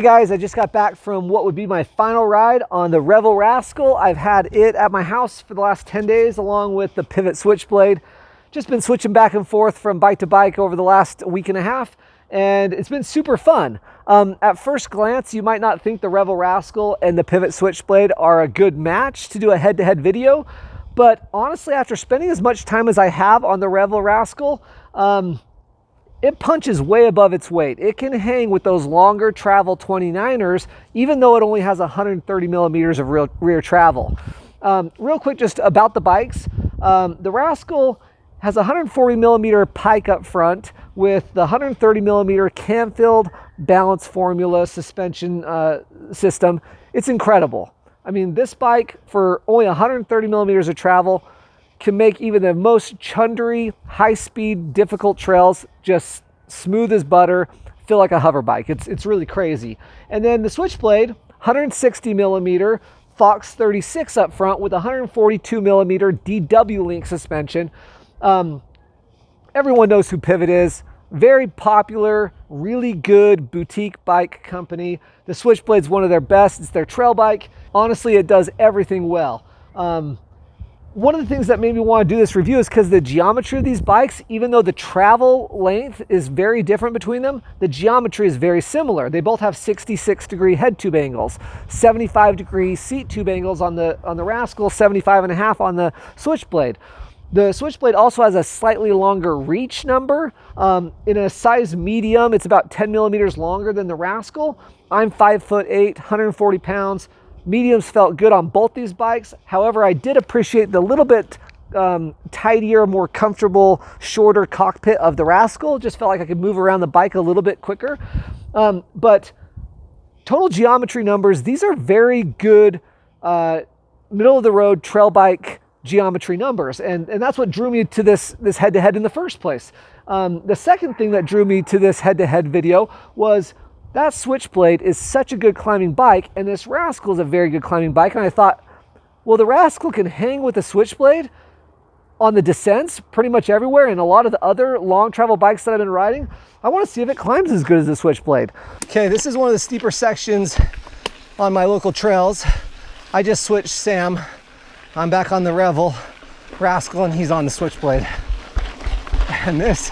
guys, I just got back from what would be my final ride on the Revel Rascal. I've had it at my house for the last 10 days along with the Pivot Switchblade. Just been switching back and forth from bike to bike over the last week and a half, and it's been super fun. At first glance, you might not think the Revel Rascal and the Pivot Switchblade are a good match to do a head-to-head video, but honestly, after spending as much time as I have on the Revel Rascal, it punches way above its weight. It can hang with those longer travel 29ers, even though it only has 130 millimeters of rear travel. Real quick, just about the bikes. The Rascal has a 140 millimeter pike up front with the 130 millimeter cam-filled balance formula suspension system. It's incredible. I mean, this bike for only 130 millimeters of travel can make even the most chundery, high-speed, difficult trails just smooth as butter, feel like a hover bike. It's really crazy. And then the Switchblade, 160 millimeter Fox 36 up front with 142 millimeter DW Link suspension. Everyone knows who Pivot is. Very popular, really good boutique bike company. The Switchblade's one of their best. It's their trail bike. Honestly, it does everything well. One of the things that made me want to do this review is because the geometry of these bikes, even though the travel length is very different between them, the geometry is very similar. They both have 66-degree head tube angles, 75-degree seat tube angles on the Rascal, 75.5 on the Switchblade. The Switchblade also has a slightly longer reach number. In a size medium, it's about 10 millimeters longer than the Rascal. I'm 5'8", 140 pounds. Mediums felt good on both these bikes. However, I did appreciate the little bit tidier, more comfortable, shorter cockpit of the Rascal. Just felt like I could move around the bike a little bit quicker. But total geometry numbers, these are very good middle of the road trail bike geometry numbers. And that's what drew me to this head-to-head in the first place. The second thing that drew me to this head-to-head video was that Switchblade is such a good climbing bike, and this Rascal is a very good climbing bike. And I thought, well, the Rascal can hang with the Switchblade on the descents pretty much everywhere, and a lot of the other long travel bikes that I've been riding. I want to see if it climbs as good as the Switchblade. Okay, this is one of the steeper sections on my local trails. I just switched Sam. I'm back on the Revel Rascal, and he's on the Switchblade. And this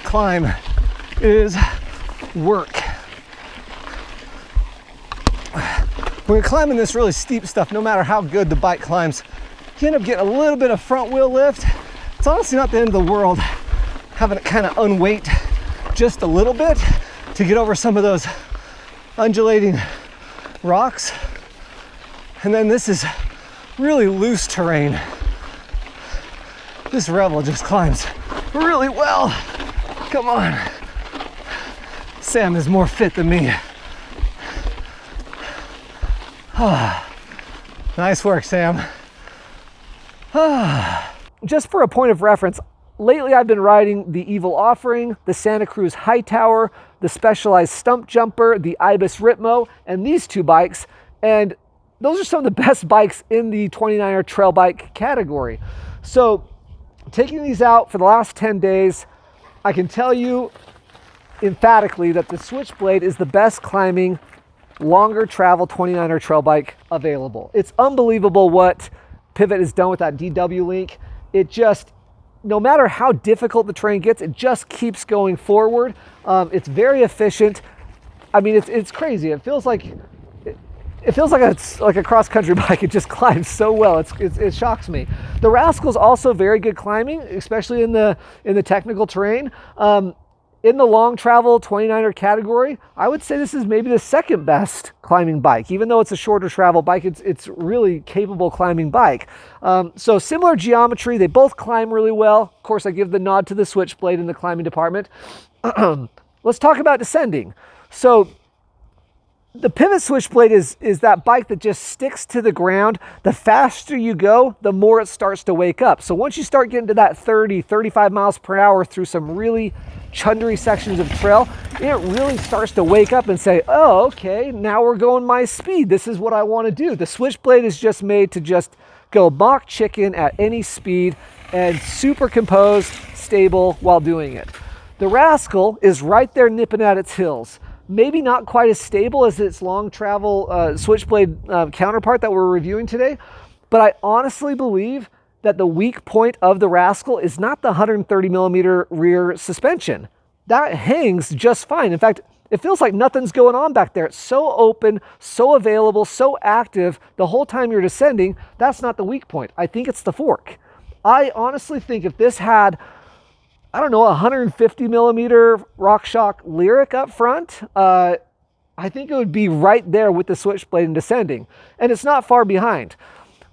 climb is work. When you're climbing this really steep stuff, no matter how good the bike climbs, you end up getting a little bit of front wheel lift. It's honestly not the end of the world having it kind of unweight just a little bit to get over some of those undulating rocks. And then this is really loose terrain. This Revel just climbs really well. Come on. Sam is more fit than me. Nice work, Sam. Just for a point of reference, lately I've been riding the Evil Offering, the Santa Cruz Hightower, the Specialized Stump Jumper, the Ibis Ritmo, and these two bikes. And those are some of the best bikes in the 29er trail bike category. So taking these out for the last 10 days, I can tell you emphatically that the Switchblade is the best climbing longer travel 29er trail bike available. It's unbelievable what Pivot has done with that DW Link. It just, no matter how difficult the terrain gets, it just keeps going forward. It's very efficient. I mean, it's crazy. It feels like it's like a cross-country bike. It just climbs so well. It shocks me. The Rascal's also very good climbing, especially in the technical terrain. In the long travel 29er category, I would say this is maybe the second best climbing bike. Even though it's a shorter travel bike, it's really capable climbing bike. So similar geometry, they both climb really well. Of course, I give the nod to the Switchblade in the climbing department. Let's talk about descending. So the Pivot Switchblade is that bike that just sticks to the ground. The faster you go, the more it starts to wake up. So once you start getting to that 30, 35 miles per hour through some really chundery sections of trail, it really starts to wake up and say, oh, okay, now we're going my speed. This is what I want to do. The Switchblade is just made to just go mock chicken at any speed and super composed, stable while doing it. The Rascal is right there nipping at its heels. maybe not quite as stable as its long travel Switchblade counterpart that we're reviewing today, but I honestly believe that the weak point of the Rascal is not the 130 millimeter rear suspension. That hangs just fine. In fact, it feels like nothing's going on back there. It's so open, so available, so active the whole time you're descending. That's not the weak point. I think it's the fork. I honestly think if this had, I don't know, a 150 millimeter RockShox Lyric up front, I think it would be right there with the Switchblade in descending. And it's not far behind.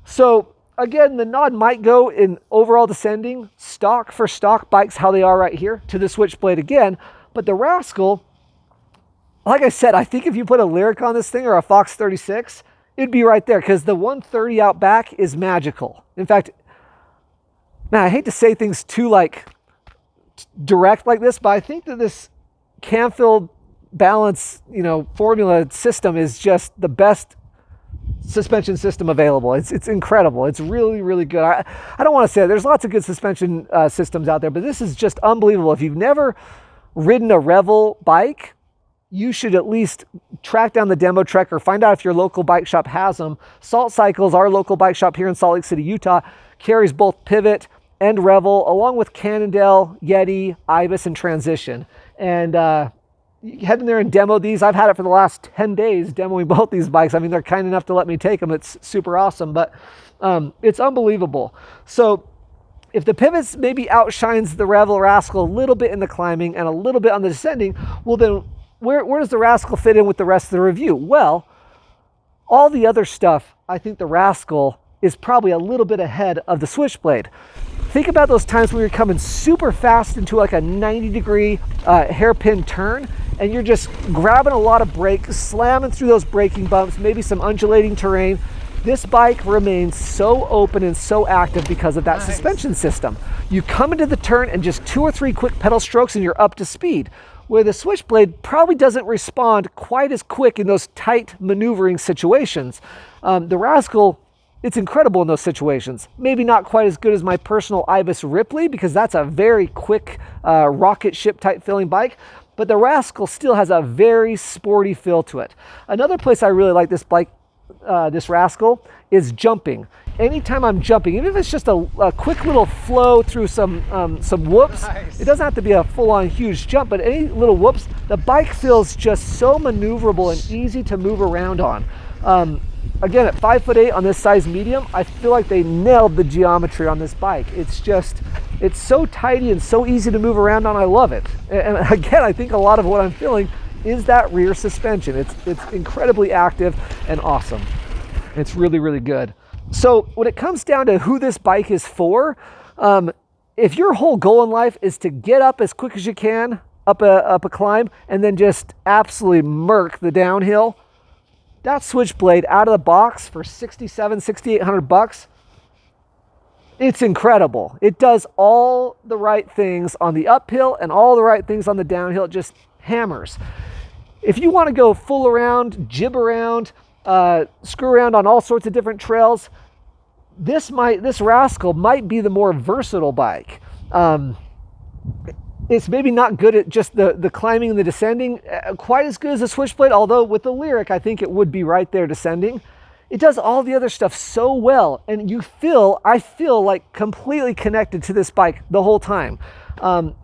So again, the nod might go in overall descending, stock for stock bikes, how they are right here, to the Switchblade again. But the Rascal, like I said, I think if you put a Lyric on this thing or a Fox 36, it'd be right there because the 130 out back is magical. In fact, man, I hate to say things too like direct like this, but I think that this Canfield balance, formula system is just the best suspension system available. It's incredible. It's really, really good. I don't want to say it. There's lots of good suspension systems out there, but this is just unbelievable. If you've never ridden a Revel bike, you should at least track down the demo trek or find out if your local bike shop has them. Salt Cycles, our local bike shop here in Salt Lake City, Utah, carries both Pivot and Revel, along with Cannondale, Yeti, Ibis, and Transition. And you head in there and demo these. I've had it for the last 10 days demoing both these bikes. I mean, they're kind enough to let me take them. It's super awesome, but it's unbelievable. So if the Pivots maybe outshines the Revel Rascal a little bit in the climbing and a little bit on the descending, well then, where does the Rascal fit in with the rest of the review? Well, all the other stuff, I think the Rascal is probably a little bit ahead of the Switchblade. Think about those times when you're coming super fast into like a 90-degree hairpin turn, and you're just grabbing a lot of brake, slamming through those braking bumps, maybe some undulating terrain. This bike remains so open and so active because of that suspension system. You come into the turn and just 2 or 3 quick pedal strokes and you're up to speed, where the Switchblade probably doesn't respond quite as quick in those tight maneuvering situations. The Rascal, it's incredible in those situations. Maybe not quite as good as my personal Ibis Ripley, because that's a very quick rocket ship type feeling bike, but the Rascal still has a very sporty feel to it. Another place I really like this bike, this Rascal, is jumping. Anytime I'm jumping, even if it's just a quick little flow through some whoops, it doesn't have to be a full-on huge jump, but any little whoops, the bike feels just so maneuverable and easy to move around on. Again, at 5'8" on this size medium, I feel like they nailed the geometry on this bike. It's so tidy and so easy to move around on. I love it. And again, I think a lot of what I'm feeling is that rear suspension. It's incredibly active and awesome. It's really, really good. So when it comes down to who this bike is for, if your whole goal in life is to get up as quick as you can, up a climb, and then just absolutely murk the downhill, that Switchblade out of the box for $6,800, it's incredible. It does all the right things on the uphill and all the right things on the downhill. It just hammers. If you want to go full around, jib around, screw around on all sorts of different trails, this Rascal might be the more versatile bike. It's maybe not good at just the climbing and the descending, quite as good as the Switchblade, although with the Lyric, I think it would be right there descending. It does all the other stuff so well, and I feel like completely connected to this bike the whole time.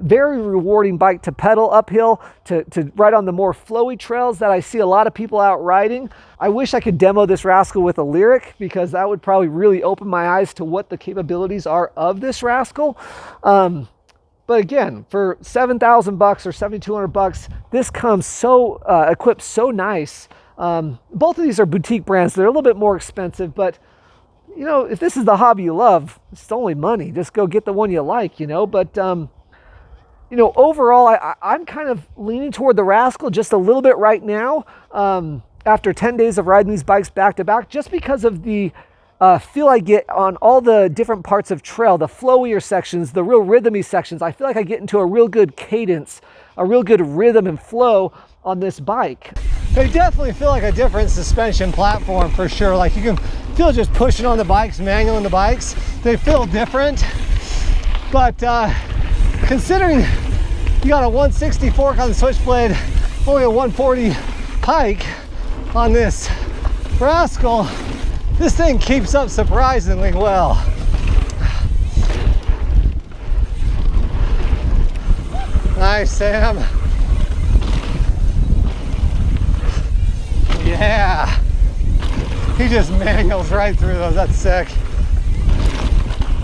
Very rewarding bike to pedal uphill, to ride on the more flowy trails that I see a lot of people out riding. I wish I could demo this Rascal with a Lyric, because that would probably really open my eyes to what the capabilities are of this Rascal. But again, for $7,000 or $7,200, this comes so equipped so nice. Both of these are boutique brands. They're a little bit more expensive, but if this is the hobby you love, it's only money. Just go get the one you like, But overall, I'm kind of leaning toward the Rascal just a little bit right now. After 10 days of riding these bikes back to back, just because of the feel I get on all the different parts of trail, the flowier sections, the real rhythmy sections. I feel like I get into a real good cadence, a real good rhythm and flow on this bike. They definitely feel like a different suspension platform for sure. Like you can feel just pushing on the bikes, manual on the bikes. They feel different, but considering you got a 160 fork on the Switchblade only a 140 pike on this Rascal, this thing keeps up surprisingly well. Nice, Sam. Yeah. He just manuals right through those. That's sick.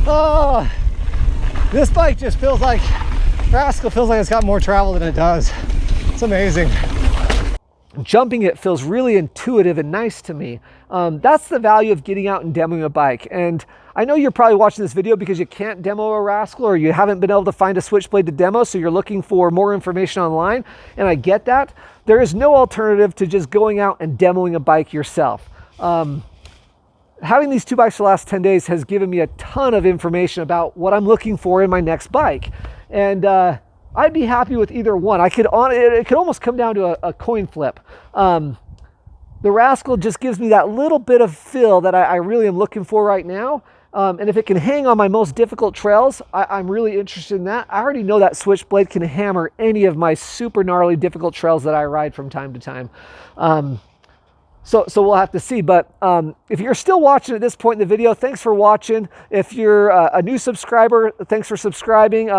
Oh, this bike just feels like, Rascal feels like it's got more travel than it does. It's amazing. Jumping it feels really intuitive and nice to me. That's the value of getting out and demoing a bike. And I know you're probably watching this video because you can't demo a Rascal, or you haven't been able to find a Switchblade to demo, so you're looking for more information online, and I get that. There is no alternative to just going out and demoing a bike yourself. Having these two bikes for the last 10 days has given me a ton of information about what I'm looking for in my next bike. And I'd be happy with either one. It could almost come down to a coin flip. The Rascal just gives me that little bit of feel that I really am looking for right now. And if it can hang on my most difficult trails, I'm really interested in that. I already know that Switchblade can hammer any of my super gnarly difficult trails that I ride from time to time. So we'll have to see. But if you're still watching at this point in the video, thanks for watching. If you're a new subscriber, thanks for subscribing.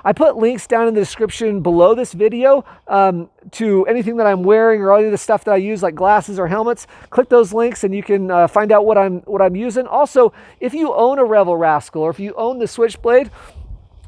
I put links down in the description below this video to anything that I'm wearing or any of the stuff that I use, like glasses or helmets. Click those links and you can find out what I'm using. Also, if you own a Revel Rascal or if you own the Switchblade,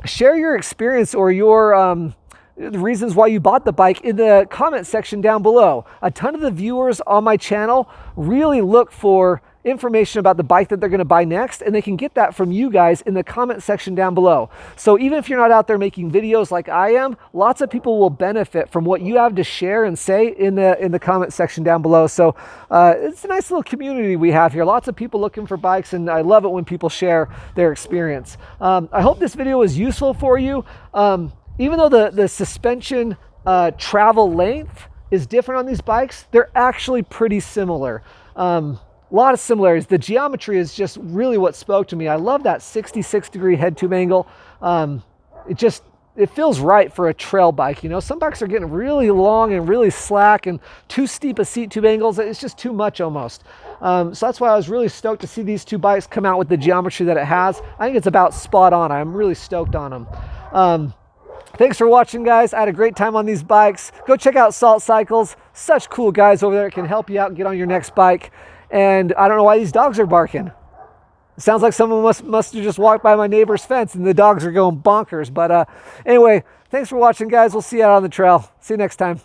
share your experience or your the reasons why you bought the bike in the comment section down below. A ton of the viewers on my channel really look for information about the bike that they're going to buy next, and they can get that from you guys in the comment section down below. So even if you're not out there making videos like I am, lots of people will benefit from what you have to share and say in the comment section down below. So it's a nice little community we have here. Lots of people looking for bikes, and I love it when people share their experience. I hope this video was useful for you. Even though the suspension travel length is different on these bikes, they're actually pretty similar. A lot of similarities. The geometry is just really what spoke to me. I love that 66-degree head tube angle. It feels right for a trail bike. You know, some bikes are getting really long and really slack and too steep a seat tube angles. It's just too much almost. So that's why I was really stoked to see these two bikes come out with the geometry that it has. I think it's about spot on. I'm really stoked on them. Thanks for watching, guys. I had a great time on these bikes. Go check out Salt Cycles. Such cool guys over there that can help you out and get on your next bike. And I don't know why these dogs are barking. It sounds like someone must have just walked by my neighbor's fence and the dogs are going bonkers. But anyway, thanks for watching, guys. We'll see you out on the trail. See you next time.